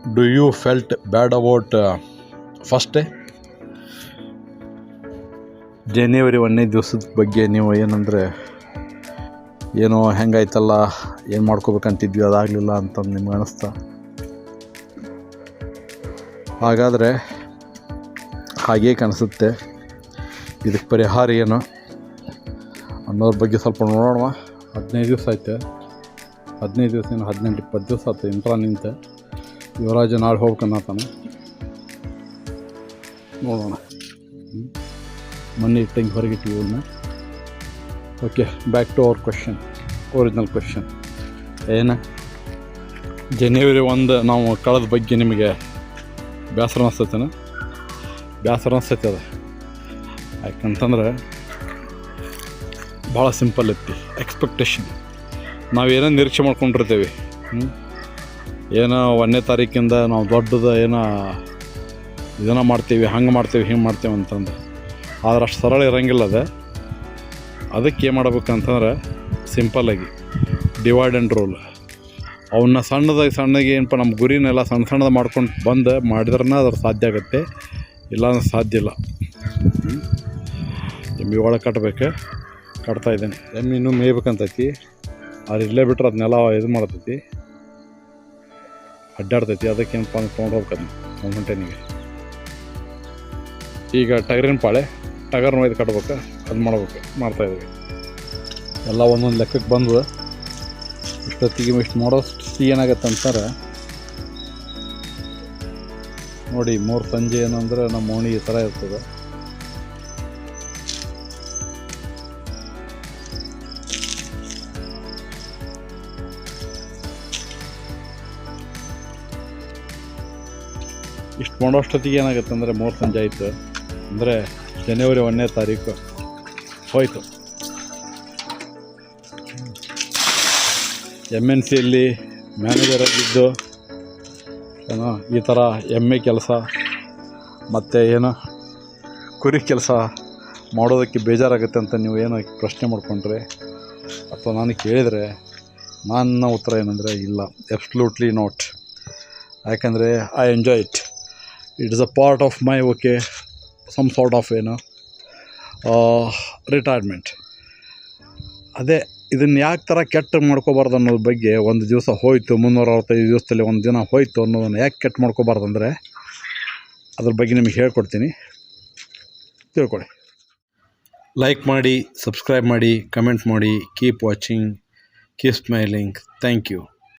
Do you felt bad about first day? ಜನವರಿ 1ನೇ ದಿವಸದ ಬಗ್ಗೆ ನೀವು ಏನಂದರೆ ಏನೋ ಹೆಂಗಾಯ್ತಲ್ಲ, ಏನು ಮಾಡ್ಕೋಬೇಕಂತಿದ್ವಿ ಅದಾಗಲಿಲ್ಲ ಅಂತಂದು ನಿಮ್ಗೆ ಅನ್ನಿಸ್ತಾ? ಹಾಗಾದರೆ ಹಾಗೇ ಕಾಣಿಸುತ್ತೆ. ಇದಕ್ಕೆ ಪರಿಹಾರ ಏನು ಅನ್ನೋದ್ರ ಬಗ್ಗೆ ಸ್ವಲ್ಪ ನೋಡೋಣ. 15 ದಿವಸ ಆಯ್ತು, 15 ದಿವಸ ಏನು 18-20 ದಿವಸ ಆಯ್ತು ಇಂಟ್ರಾ ನಿಂತೆ. ಯುವರಾಜ ನಾಳೆ ಹೋಗ್ಬೇಕನ್ನತಾನೆ, ನೋಡೋಣ. ಮೊನ್ನೆ ಇಟ್ಟಂಗೆ ಹೊರಗಿಟ್ಟಿವಿ ಇವನ್ನ. Okay, back to our question, original question. ಏನು ಜನವರಿ 1 ನಾವು ಕಳೆದ ಬಗ್ಗೆ ನಿಮಗೆ ಬೇಸರ ಅನಿಸ್ತೈತೇನ? ಬೇಸರ ಅನಿಸ್ತೈತೆ ಅದು. ಯಾಕಂತಂದ್ರೆ ಭಾಳ ಸಿಂಪಲ್ ಐತಿ ಎಕ್ಸ್ಪೆಕ್ಟೇಷನ್. ನಾವು ಏನೋ ನಿರೀಕ್ಷೆ ಮಾಡ್ಕೊಂಡಿರ್ತೇವೆ. ಏನೋ 1ನೇ ತಾರೀಕಿಂದ ನಾವು ದೊಡ್ಡದು ಏನೋ ಇದನ್ನು ಮಾಡ್ತೀವಿ, ಹಂಗೆ ಮಾಡ್ತೀವಿ, ಹಿಂಗೆ ಮಾಡ್ತೀವಿ ಅಂತಂದು. ಆದ್ರೆ ಅಷ್ಟು ಸರಳ ಇರೋಂಗಿಲ್ಲ ಅದು. ಅದಕ್ಕೆ ಏನು ಮಾಡ್ಬೇಕಂತಂದ್ರೆ ಸಿಂಪಲ್ಲಾಗಿ ಡಿವೈಡ್ ಆ್ಯಂಡ್ ರೂಲ್. ಅವನ್ನ ಸಣ್ಣಗೆ ಏನಪ್ಪ ನಮ್ಮ ಗುರಿನೆಲ್ಲ ಸಣ್ಣದು ಮಾಡ್ಕೊಂಡು ಬಂದು ಮಾಡಿದ್ರನ್ನ ಅದ್ರ ಸಾಧ್ಯ ಆಗುತ್ತೆ, ಇಲ್ಲ ಅಂದ್ರೆ ಸಾಧ್ಯ ಇಲ್ಲ. ಎಮ್ಮೆ ಒಳಗೆ ಕಟ್ತಾಯಿದ್ದೇನೆ. ಎಮ್ಮೆ ಇನ್ನೂ ಮೇಯ್ಬೇಕಂತೈತಿ, ಅದು ಇಲ್ಲೇ ಬಿಟ್ರೆ ಅದನ್ನೆಲ್ಲ ಇದು ಮಾಡ್ತೈತಿ, ಅಡ್ಡಾಡ್ತೈತಿ. ಅದಕ್ಕೇನಪ್ಪ ಅಂದ್ರೆ ತೊಗೊಂಡು ಹೋಗ್ಬೇಕು 1 ಗಂಟೆನಿಗೆ. ಈಗ ಟಗರಿನ ಪಾಳೆ, ಟಗರ್ನ ಒಯ್ದು ಕಟ್ಬೇಕು, ಅದು ಮಾಡ್ತಾಯಿದ್ದೀವಿ. ಎಲ್ಲ ಒಂದೊಂದು ಲೆಕ್ಕಕ್ಕೆ ಬಂದು ಇಷ್ಟೊತ್ತಿಗೆ ಇಷ್ಟು ಮಾಡೋಷ್ಟು ಏನಾಗತ್ತೆ ಅಂತಾರೆ ನೋಡಿ. 3 ಸಂಜೆ ಏನಂದ್ರೆ ನಮ್ಮ ಓಣಿ ಈ ಥರ ಇರ್ತದೆ. ಇಷ್ಟು ಮಾಡೋಷ್ಟೊತ್ತಿಗೆ ಏನಾಗುತ್ತೆ ಅಂದರೆ 3 ಸಂಜೆ ಆಯಿತು ಅಂದರೆ ಜನವರಿ 1ನೇ ತಾರೀಕು ಹೋಯಿತು. MNCಯಲ್ಲಿ ಮ್ಯಾನೇಜರ್ ಆಗಿದ್ದು ಏನೋ ಈ ಥರ ಎಮ್ಮೆ ಕೆಲಸ ಮತ್ತು ಏನೋ ಕುರಿ ಕೆಲಸ ಮಾಡೋದಕ್ಕೆ ಬೇಜಾರಾಗುತ್ತೆ ಅಂತ ನೀವು ಏನೋ ಪ್ರಶ್ನೆ ಮಾಡಿಕೊಂಡ್ರೆ ಅಥವಾ ನಾನು ಕೇಳಿದರೆ ನನ್ನ ಉತ್ತರ ಏನಂದರೆ ಇಲ್ಲ, ಅಬ್ಸಲ್ಯೂಟ್ಲಿ ನಾಟ್. ಯಾಕಂದರೆ I enjoy it. It is a part of my some sort of retirement. ಅದೇ ಇದನ್ನು ಯಾಕೆ ಥರ ಕೆಟ್ಟ ಮಾಡ್ಕೋಬಾರ್ದು ಅನ್ನೋದ್ರ ಬಗ್ಗೆ, ಒಂದು ದಿವಸ ಹೋಯಿತು 365 ದಿವಸದಲ್ಲಿ ಒಂದು ದಿನ ಹೋಯಿತು ಅನ್ನೋದನ್ನು ಯಾಕೆ ಕೆಟ್ಟ ಮಾಡ್ಕೋಬಾರ್ದು ಅಂದರೆ ಅದ್ರ ಬಗ್ಗೆ ನಿಮಗೆ ಹೇಳ್ಕೊಡ್ತೀನಿ, ತಿಳ್ಕೊಳ್ಳಿ. ಲೈಕ್ ಮಾಡಿ, ಸಬ್ಸ್ಕ್ರೈಬ್ ಮಾಡಿ, ಕಮೆಂಟ್ ಮಾಡಿ. Keep watching, keep smiling. Thank you.